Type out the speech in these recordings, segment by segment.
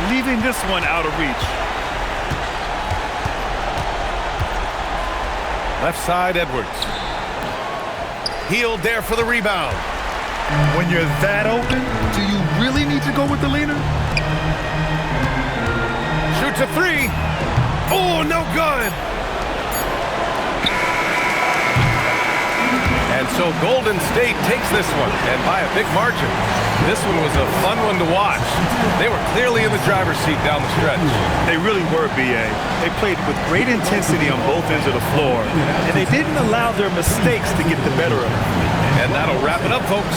leaving this one out of reach. Left side, Edwards. Healed there for the rebound. When you're that open, do you really need to go with the leaner? Shoots a three. Oh, no good. And so Golden State takes this one, and by a big margin. This one was a fun one to watch. They were clearly in the driver's seat down the stretch. They really were, B.A. They played with great intensity on both ends of the floor, and they didn't allow their mistakes to get the better of them. And that'll wrap it up, folks.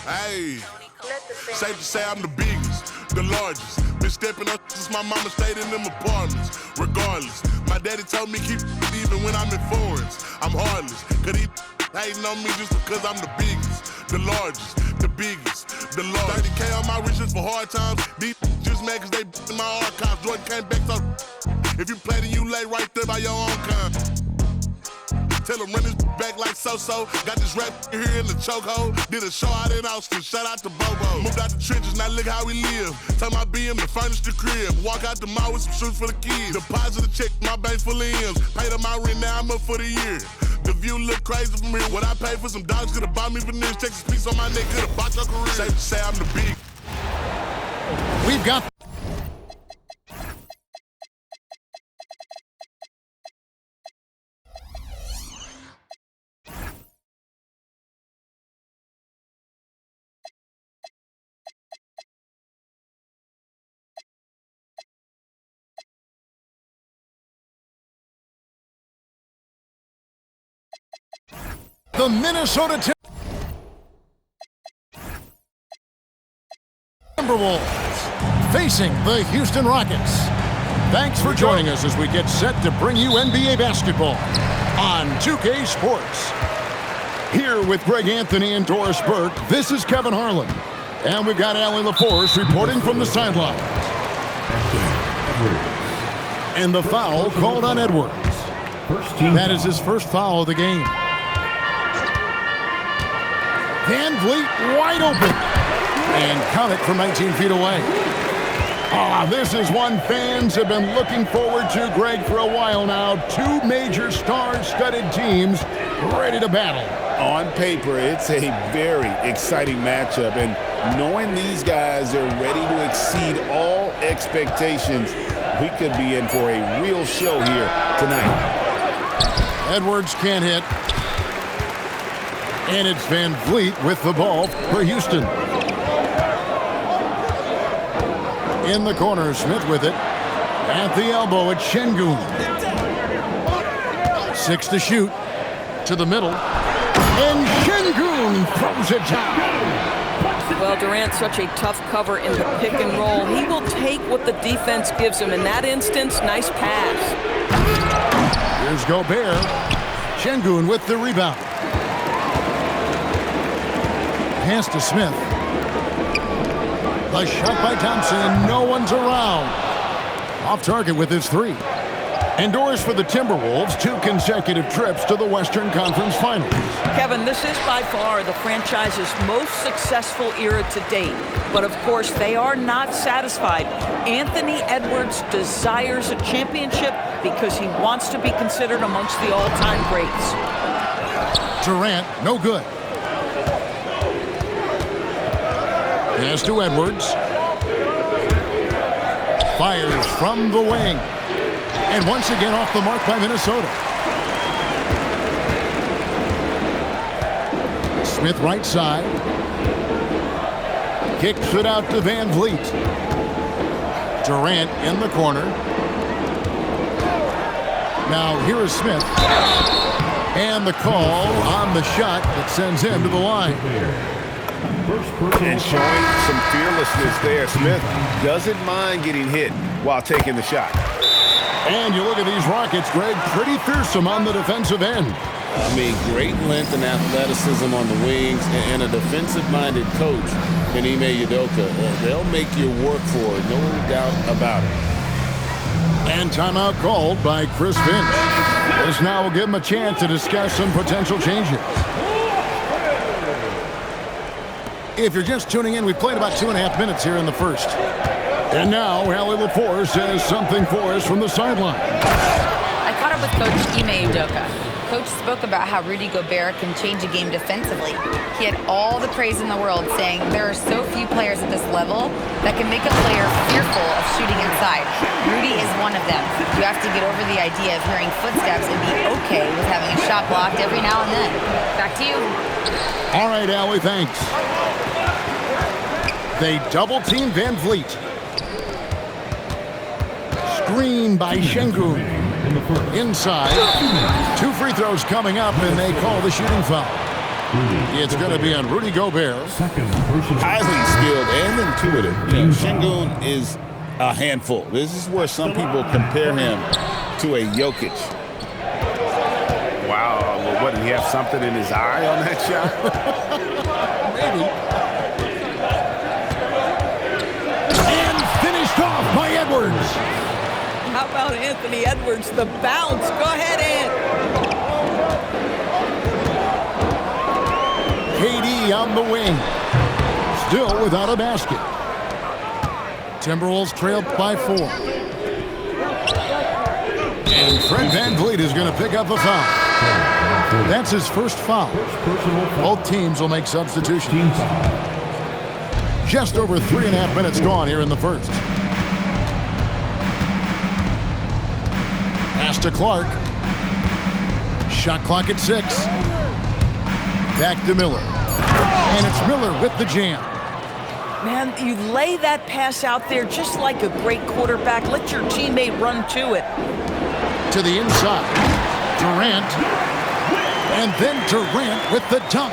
Hey, safe to say I'm the biggest, the largest. Been stepping up since my mama stayed in them apartments. Regardless, my daddy told me keep even when I'm in foreigns. I'm heartless, cause he hating on me just because I'm the biggest, the largest, the biggest, the largest. 30K on my riches for hard times. These just mad cause they in my archives. Jordan came back, so if you play then you lay right there by your own kind. Tell him run this back like so-so. Got this rap here in the chokehold. Did a show out in Austin. Shout out to Bobo. Moved out the trenches, now look how we live. Tell my BM to furnish the crib. Walk out the mall with some shoes for the kids. Deposit a check, my bank full of M's. Paid up my rent, now I'm up for the year. The view look crazy from here. What I paid for some dogs could've bought me veneers. Texas piece on my neck could've bought your career. Safe to say I'm the big. We've got the Minnesota Timberwolves facing the Houston Rockets. Thanks for joining us as we get set to bring you NBA basketball on 2K Sports. Here with Greg Anthony and Doris Burke, this is Kevin Harlan. And we've got Allie LaForce reporting from the sideline. And the foul called on Edwards. That is his first foul of the game. Van Vliet wide open. And count it from 19 feet away. This is one fans have been looking forward to, Greg, for a while now. Two major star-studded teams ready to battle. On paper, it's a very exciting matchup. And knowing these guys are ready to exceed all expectations, we could be in for a real show here tonight. Edwards can't hit. And it's Van Vliet with the ball for Houston. In the corner, Smith with it. At the elbow, it's Şengün. 6 to shoot. To the middle. And Şengün throws it down. Well, Durant's such a tough cover in the pick and roll. He will take what the defense gives him. In that instance, nice pass. Here's Gobert. Şengün with the rebound. Pass to Smith. The shot by Thompson. No one's around. Off target with his three. Endures for the Timberwolves 2 consecutive trips to the Western Conference Finals. Kevin, this is by far the franchise's most successful era to date. But of course, they are not satisfied. Anthony Edwards desires a championship because he wants to be considered amongst the all-time greats. Durant, no good. Pass to Edwards. Fires from the wing. And once again off the mark by Minnesota. Smith right side. Kicks it out to Van Vliet. Durant in the corner. Now here is Smith. And the call on the shot that sends him to the line. And showing some fearlessness there. Smith doesn't mind getting hit while taking the shot. And you look at these Rockets, Greg, pretty fearsome on the defensive end. I mean, great length and athleticism on the wings, and a defensive-minded coach in Ime Udoka. They'll make you work for it, no doubt about it. And timeout called by Chris Finch. This now will give him a chance to discuss some potential changes. If you're just tuning in, we played about 2.5 minutes here in the first. And now, Allie Lepore says something for us from the sideline. I caught up with Coach Ime Udoka. Coach spoke about how Rudy Gobert can change a game defensively. He had all the praise in the world, saying there are so few players at this level that can make a player fearful of shooting inside. Rudy is one of them. You have to get over the idea of hearing footsteps and be okay with having a shot blocked every now and then. Back to you. All right, Allie, thanks. They double-team Van Vliet. Screen by Şengün. Inside. 2 free throws coming up, and they call the shooting foul. It's going to be on Rudy Gobert. Highly skilled and intuitive. You know, Şengün is a handful. This is where some people compare him to a Jokic. Wow, well, what, did he have something in his eye on that shot? Maybe. And finished off by Edwards. How about Anthony Edwards, the bounce? Go ahead, Ant. KD on the wing. Still without a basket. Timberwolves trailed by 4. And Fred Van Vliet is going to pick up the foul. That's his first foul. Both teams will make substitutions. Just over 3.5 minutes gone here in the first. Pass to Clark. Shot clock at 6. Back to Miller. And it's Miller with the jam. Man, you lay that pass out there just like a great quarterback. Let your teammate run to it. To the inside. Durant. And then Durant with the dunk.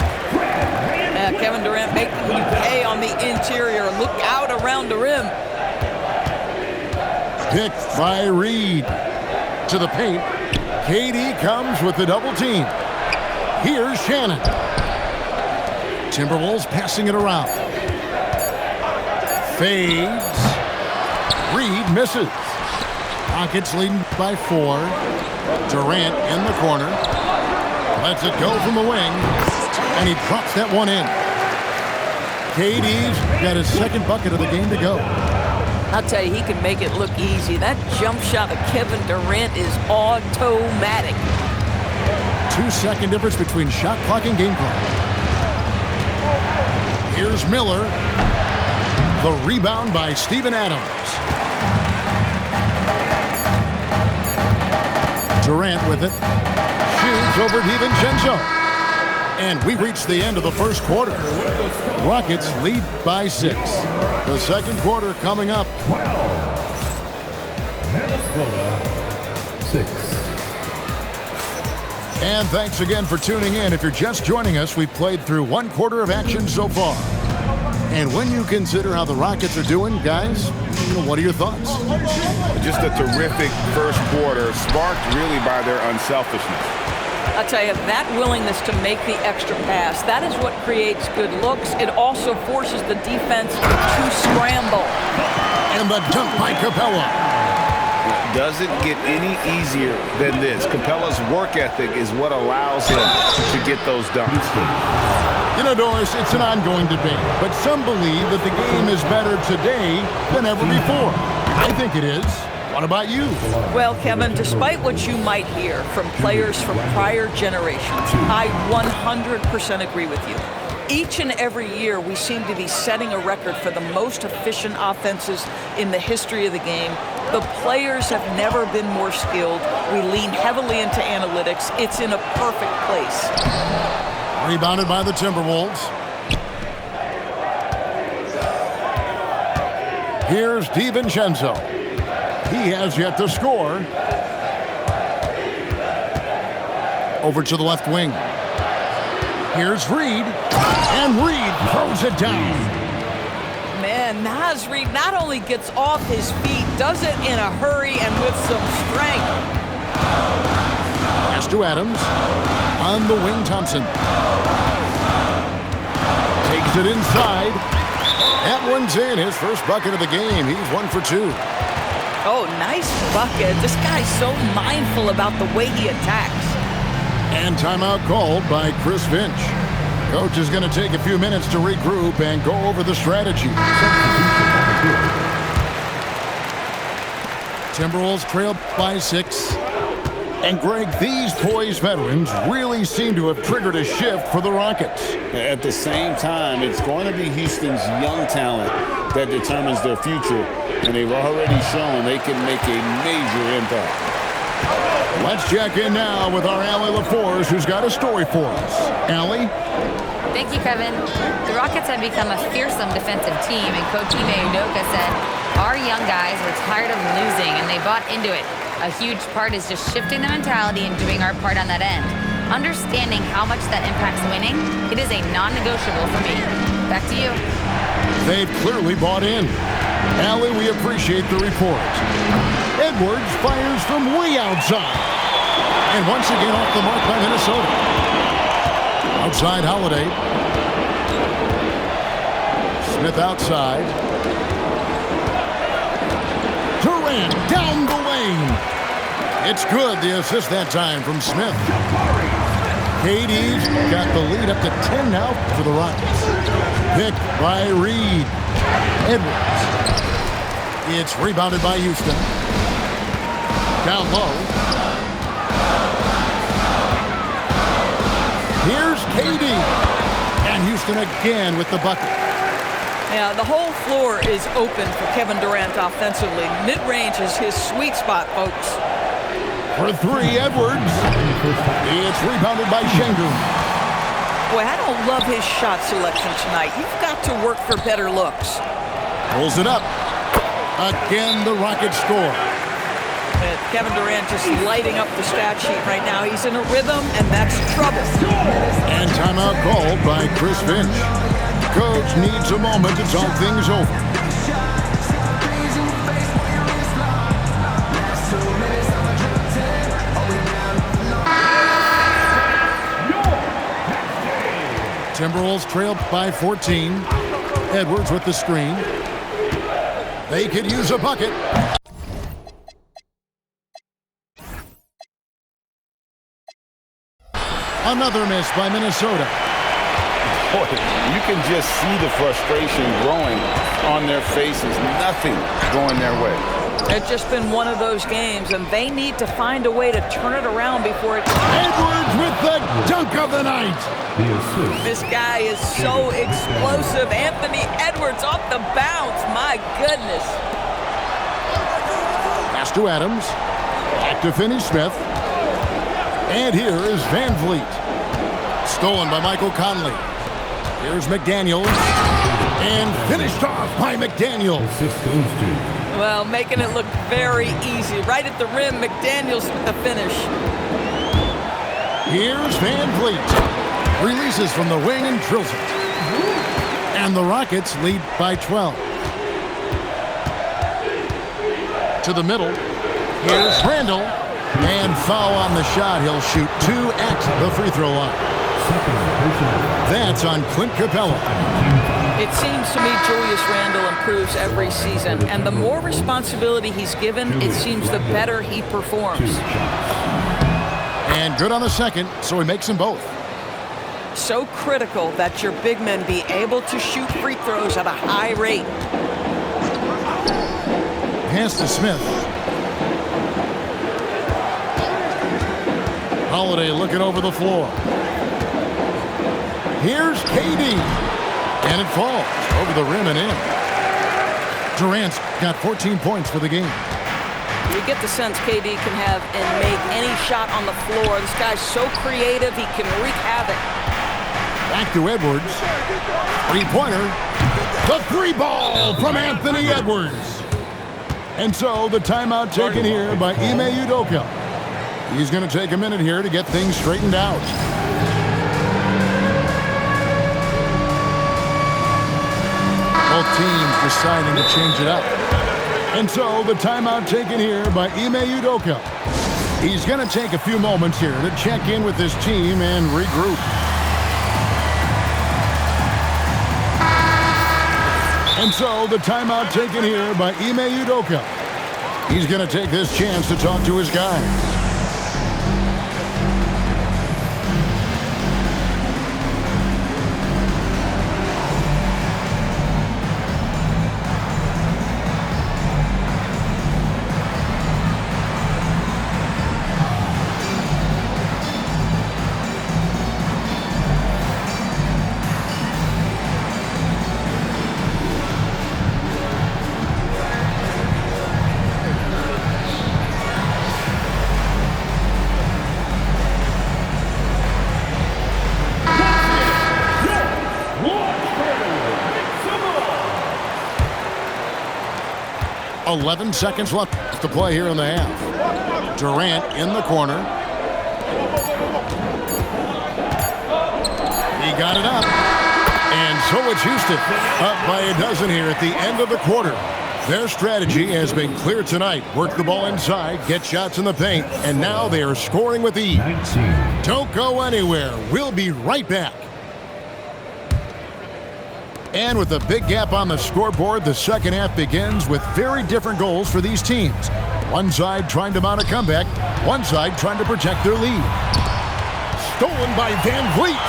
Kevin Durant making you pay on the interior. Look out around the rim. Picked by Reed. To the paint. KD comes with the double team. Here's Shannon. Timberwolves passing it around. Fades. Reed misses. Rockets leading by 4. Durant in the corner. Lets it go from the wing. And he drops that one in. KD's got his second bucket of the game to go. I'll tell you, he can make it look easy. That jump shot of Kevin Durant is automatic. 2-second difference between shot clock and game clock. Here's Miller. The rebound by Steven Adams. Durant with it. Shoots over DiVincenzo. And we reach the end of the first quarter. Rockets lead by 6. The second quarter coming up. 12. Minnesota 6. And thanks again for tuning in. If you're just joining us, we've played through 1 quarter of action so far. And when you consider how the Rockets are doing, guys, what are your thoughts? Just a terrific first quarter, sparked really by their unselfishness. I'll tell you, that willingness to make the extra pass, that is what creates good looks. It also forces the defense to scramble. And the dunk by Capella. doesn't get any easier than this. Capella's work ethic is what allows him to get those dunks. You know, Doris, it's an ongoing debate, but some believe that the game is better today than ever before. I think it is. What about you? Well, Kevin, despite what you might hear from players from prior generations, I 100% agree with you. Each and every year, we seem to be setting a record for the most efficient offenses in the history of the game. The players have never been more skilled. We lean heavily into analytics. It's in a perfect place. Rebounded by the Timberwolves. Here's DiVincenzo. He has yet to score. Over to the left wing. Here's Reed. And Reed throws it down. Man, Naz Reid not only gets off his feet, does it in a hurry and with some strength. Pass to Adams. On the wing, Thompson. Takes it inside. That one's in. His first bucket of the game. He's 1 for 2. Oh, nice bucket. This guy's so mindful about the way he attacks. And timeout called by Chris Finch. Coach is going to take a few minutes to regroup and go over the strategy. Timberwolves trail by 6. And Greg, these poised veterans really seem to have triggered a shift for the Rockets. At the same time, it's going to be Houston's young talent that determines their future, and they've already shown they can make a major impact. Let's check in now with our Allie LaForce, who's got a story for us. Allie? Thank you, Kevin. The Rockets have become a fearsome defensive team, and Coach Ime Udoka said, our young guys were tired of losing, and they bought into it. A huge part is just shifting the mentality and doing our part on that end. Understanding how much that impacts winning, it is a non-negotiable for me. Back to you. They've clearly bought in. Allie, we appreciate the report. Edwards fires from way outside. And once again off the mark by Minnesota. Outside Holiday. Smith outside. Durant down the lane. It's good, the assist that time from Smith. KD's got the lead up to 10 now for the Rockets. Picked by Reed. Edwards. It's rebounded by Houston. Down low. Here's KD. And Houston again with the bucket. Yeah, the whole floor is open for Kevin Durant offensively. Mid-range is his sweet spot, folks. For 3, Edwards. It's rebounded by Şengün. Boy, I don't love his shot selection tonight. You've got to work for better looks. Pulls it up. Again, the Rockets score. Kevin Durant just lighting up the stat sheet right now. He's in a rhythm, and that's trouble. And timeout called by Chris Finch. Coach needs a moment to talk things over. Timberwolves trail by 14. Edwards with the screen. They could use a bucket. Another miss by Minnesota. Boy, you can just see the frustration growing on their faces. Nothing going their way. It's just been one of those games, and they need to find a way to turn it around before it... Edwards with the dunk of the night. This guy is so explosive. Anthony Edwards off the bounce. My goodness. Pass to Adams. Back to Finney-Smith. And here is Van Vliet. Stolen by Michael Conley. Here's McDaniels. And finished off by McDaniels. Well, making it look very easy. Right at the rim, McDaniels with the finish. Here's Van Vliet. Releases from the wing and drills it. And the Rockets lead by 12. To the middle. Here's Randall. And foul on the shot. He'll shoot 2 at the free throw line. That's on Clint Capella. It seems to me Julius Randle improves every season, and the more responsibility he's given, it seems the better he performs. And good on the second, so he makes them both. So critical that your big men be able to shoot free throws at a high rate. Pass to Smith. Holiday looking over the floor. Here's KD. And it falls over the rim and in. Durant's got 14 points for the game. You get the sense KD can have and make any shot on the floor. This guy's so creative, he can wreak havoc. Back to Edwards. Three-pointer. The three ball from Anthony Edwards. And so the timeout taken here by Ime Udoka. He's going to take a minute here to get things straightened out. Both teams deciding to change it up. And so the timeout taken here by Ime Udoka. He's going to take a few moments here to check in with his team and regroup. And so the timeout taken here by Ime Udoka. He's going to take this chance to talk to his guys. .11 seconds left to play here in the half. Durant in the corner. He got it up. And so it's Houston up by a dozen here at the end of the quarter. Their strategy has been clear tonight. Work the ball inside, get shots in the paint, and now they are scoring with ease. Don't go anywhere. We'll be right back. And with a big gap on the scoreboard, the second half begins with very different goals for these teams. One side trying to mount a comeback, one side trying to protect their lead. Stolen by Van Vliet.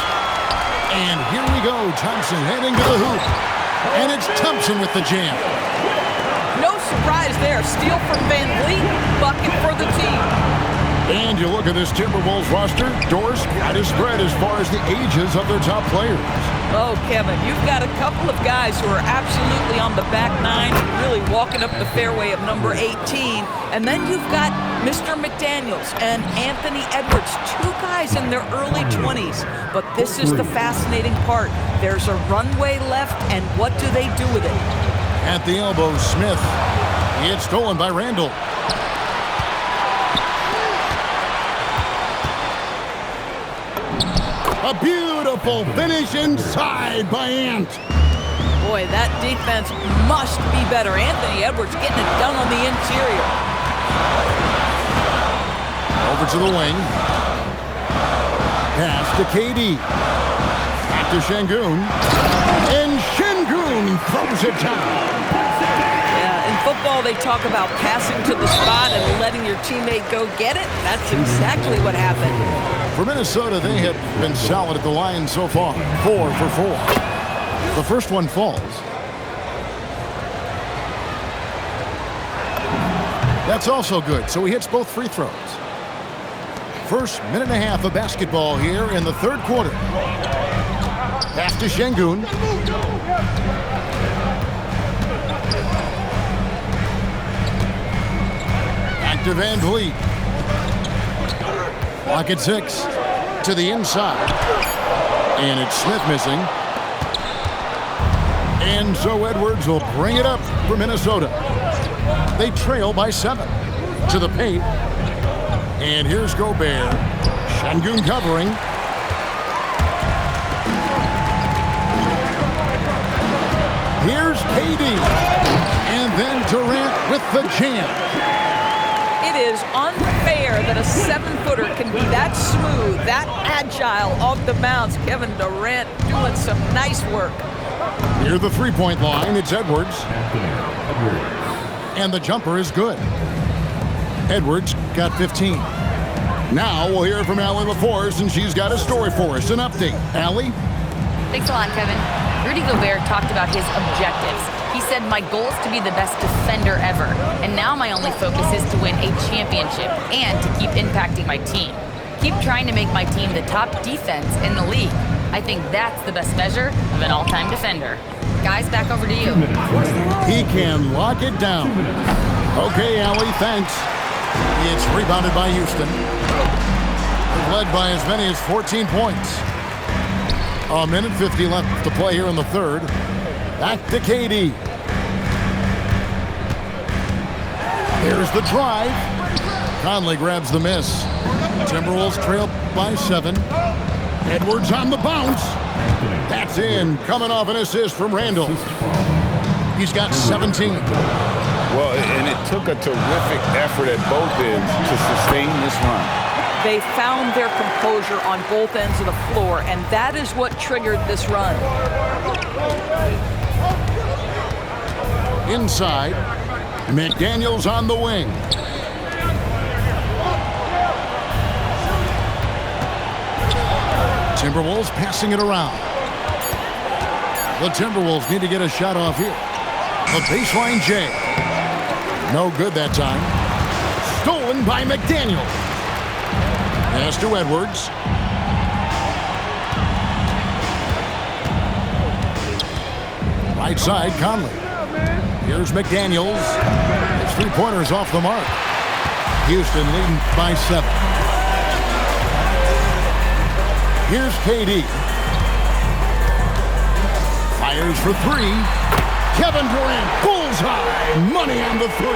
And here we go, Thompson heading to the hoop. And it's Thompson with the jam. No surprise there. Steal from Van Vliet, bucket for the team. And you look at this Timberwolves roster, doors quite a spread as far as the ages of their top players. Oh, Kevin, you've got a couple of guys who are absolutely on the back nine, really walking up the fairway of number 18. And then you've got Mr. McDaniels and Anthony Edwards, two guys in their early 20s. But this is the fascinating part. There's a runway left, and what do they do with it? At the elbow, Smith. It's stolen by Randle. A beautiful finish inside by Ant. Boy, that defense must be better. Anthony Edwards getting it done on the interior. Over to the wing. Pass to KD. Back to Şengün. And Şengün throws it down. Yeah, in football they talk about passing to the spot and letting your teammate go get it. That's exactly what happened. For Minnesota, they have been solid at the line so far. 4 for 4. The first one falls. That's also good, so he hits both free throws. First minute and a half of basketball here in the third quarter. Pass to Şengün. Back to Van Vliet. Clock at 6. To the inside. And it's Smith missing. And so Edwards will bring it up for Minnesota. They trail by 7. To the paint. And here's Gobert. Şengün covering. Here's KD. And then Durant with the jam. It is unfair that a 7-footer can be that smooth, that agile off the bounce. Kevin Durant doing some nice work. Near the three-point line, it's Edwards. Anthony Edwards. And the jumper is good. Edwards got 15. Now we'll hear from Allie LaForce, and she's got a story for us, an update. Allie? Thanks a lot, Kevin. Rudy Gobert talked about his objectives. He said, my goal is to be the best defender ever. And now my only focus is to win a championship and to keep impacting my team. Keep trying to make my team the top defense in the league. I think that's the best measure of an all-time defender. Guys, back over to you. He can lock it down. Okay, Allie, thanks. It's rebounded by Houston. Led by as many as 14 points. A minute 50 left to play here in the third. Back to KD. Here's the drive. Conley grabs the miss. Timberwolves trail by 7. Edwards on the bounce. That's in. Coming off an assist from Randall. He's got 17. Well, and it took a terrific effort at both ends to sustain this run. They found their composure on both ends of the floor, and that is what triggered this run. Inside, McDaniels on the wing. Timberwolves passing it around. The Timberwolves need to get a shot off here. The baseline J. No good that time. Stolen by McDaniel. Pass to Edwards. Right side, Conley. Here's McDaniels. His three-pointers off the mark. Houston leading by 7. Here's KD. Fires for 3. Kevin Durant, bullseye. Money on the 3.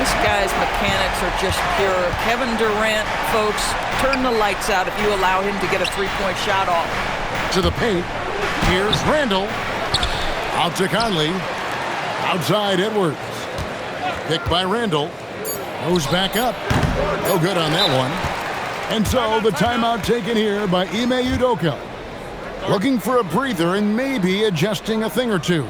This guy's mechanics are just pure. Kevin Durant, folks, turn the lights out if you allow him to get a three-point shot off. To the paint. Here's Randall. Out to Conley. Outside Edwards. Picked by Randall. Goes back up. No good on that one. And so the timeout taken here by Ime Udoka. Looking for a breather and maybe adjusting a thing or two.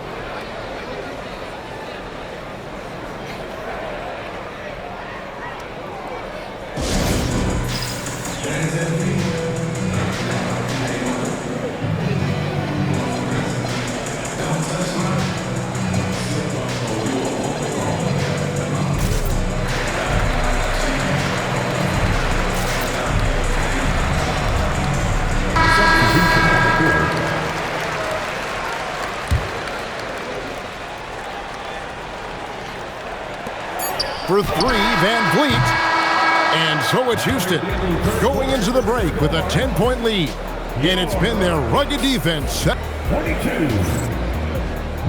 For 3, Van Vliet. And so it's Houston going into the break with a 10-point lead. And it's been their rugged defense. 22.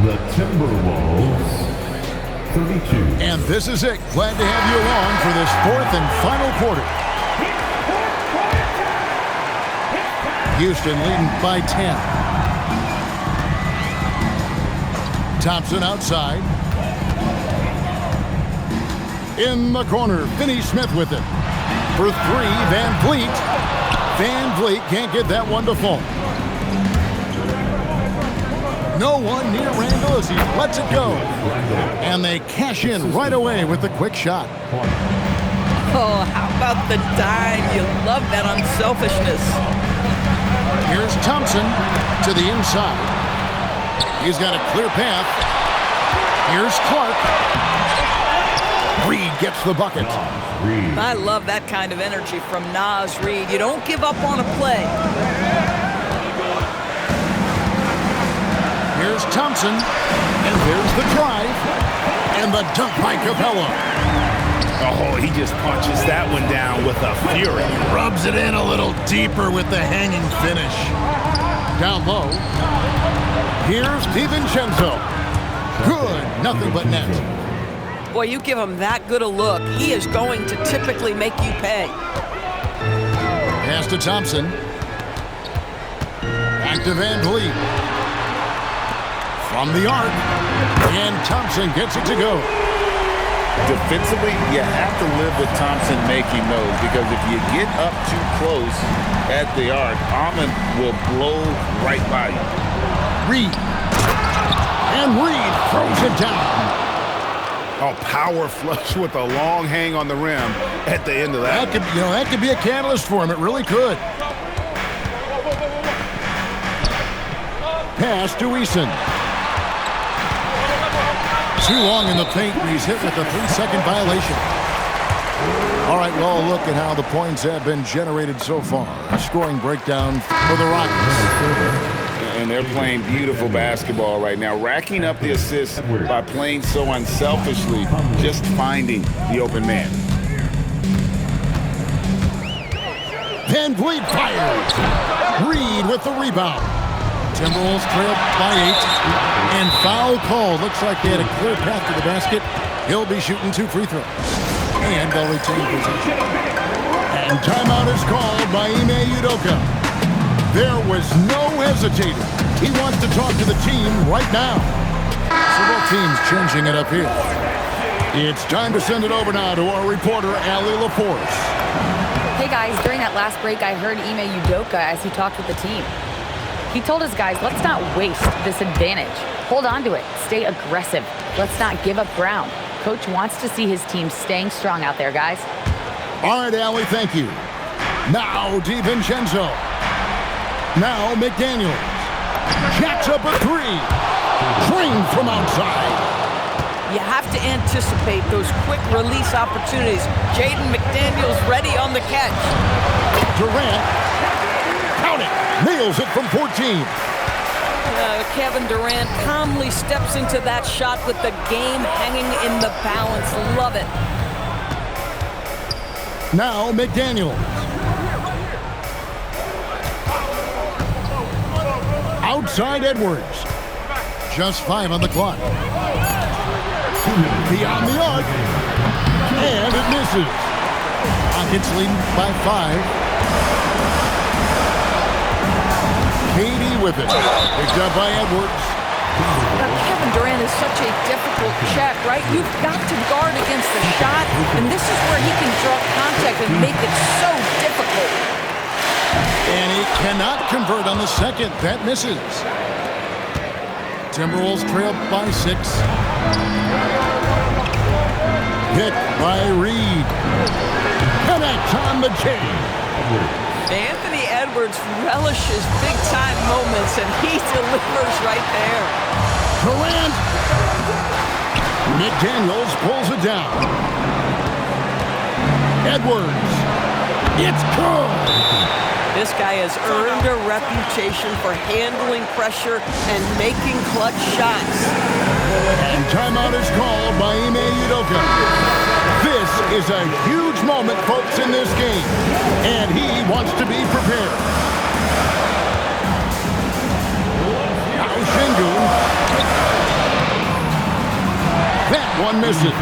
The Timberwolves. 32. And this is it. Glad to have you along for this 4th and final quarter. Houston leading by 10. Thompson outside. In the corner, Finney-Smith with it. For 3, Van Vliet. Van Vliet can't get that one to fall. No one near Randall as he lets it go. And they cash in right away with the quick shot. Oh, how about the dime? You love that unselfishness. Here's Thompson to the inside. He's got a clear path. Here's Clark. Reed gets the bucket. I love that kind of energy from Naz Reid. You don't give up on a play. Here's Thompson, and there's the drive, and the dunk by Capella. Oh, he just punches that one down with a fury. Rubs it in a little deeper with the hanging finish. Down low, here's DiVincenzo. Good, nothing but net. Boy, you give him that good a look, he is going to typically make you pay. Pass to Thompson. Back to Van Vliet. From the arc, and Thompson gets it to go. Defensively, you have to live with Thompson making those, because if you get up too close at the arc, Ahmed will blow right by you. Reed. And Reed throws it down. Oh, power flush with a long hang on the rim at the end of that. That could be a catalyst for him. It really could. Pass to Eason. Too long in the paint, and he's hit with a 3-second violation. All right, well, look at how the points have been generated so far. A scoring breakdown for the Rockets. And they're playing beautiful basketball right now, racking up the assists by playing so unselfishly, just finding the open man. Van Vliet fires. Reed with the rebound. Timberwolves trail by 8. And foul call. Looks like they had a clear path to the basket. He'll be shooting 2 free throws. And they'll retain possession. And timeout is called by Ime Udoka. There was no hesitating. He wants to talk to the team right now. So both teams changing it up here. It's time to send it over now to our reporter, Allie LaForce. Hey guys, during that last break, I heard Ime Udoka as he talked with the team. He told his guys, let's not waste this advantage. Hold on to it. Stay aggressive. Let's not give up ground. Coach wants to see his team staying strong out there, guys. All right, Allie, thank you. Now, DiVincenzo. Now, McDaniels. Jacks up a 3. Drained from outside. You have to anticipate those quick release opportunities. Jaden McDaniels ready on the catch. Durant. Count it. Nails it from 14. Kevin Durant calmly steps into that shot with the game hanging in the balance. Love it. Now McDaniels. Outside Edwards. Just 5 on the clock. Beyond the arc. And it misses. Rockets leading by 5. Katie with it. Picked up by Edwards. Kevin Durant is such a difficult check, right? You've got to guard against the shot, and this is where he can draw contact and make it so difficult. And he cannot convert on the second. That misses. Timberwolves trail by 6. Hit by Reed. Connect on the chain. Anthony Edwards relishes big-time moments, and he delivers right there. Durant. McDaniels pulls it down. Edwards. It's good. This guy has earned a reputation for handling pressure and making clutch shots. And timeout is called by Ime Udoka. This is a huge moment, folks, in this game, and he wants to be prepared. Now Şengün. That one misses.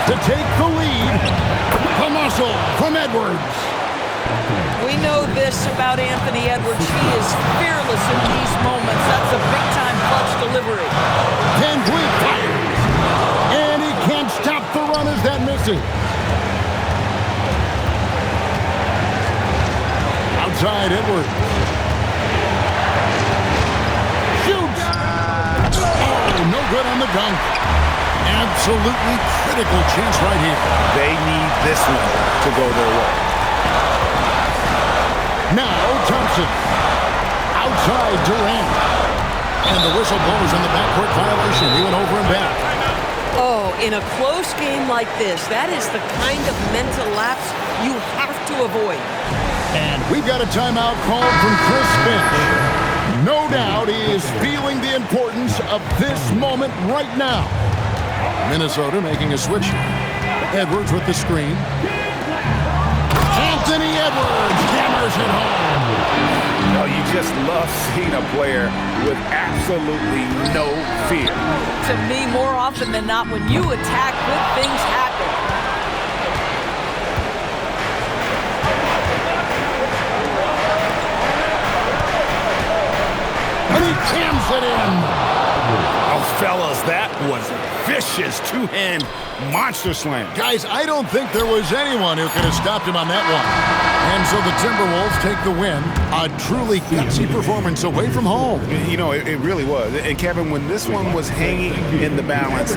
To take the lead, the muscle from Edwards. We know this about Anthony Edwards. He is fearless in these moments. That's a big-time clutch delivery. Van Vliet fires. And he can't stop the run as that misses. Outside Edwards. Shoots. Oh, no good on the dunk. Absolutely critical chance right here. They need this one to go their way. Now Thompson. Outside Durant. And the whistle blows on the backcourt violation. He went over and back. Oh, in a close game like this, that is the kind of mental lapse you have to avoid. And we've got a timeout called from Chris Finch. No doubt he is feeling the importance of this moment right now. Minnesota making a switch. Edwards with the screen. Anthony Edwards hammers it home. Oh, you just love seeing a player with absolutely no fear. To me, more often than not, when you attack, good things happen. And he jams it in. Oh, fellas, that was a vicious two-hand monster slam. Guys, I don't think there was anyone who could have stopped him on that one. And so the Timberwolves take the win. A truly gutsy performance away from home. You know, it really was. And Kevin, when this one was hanging in the balance,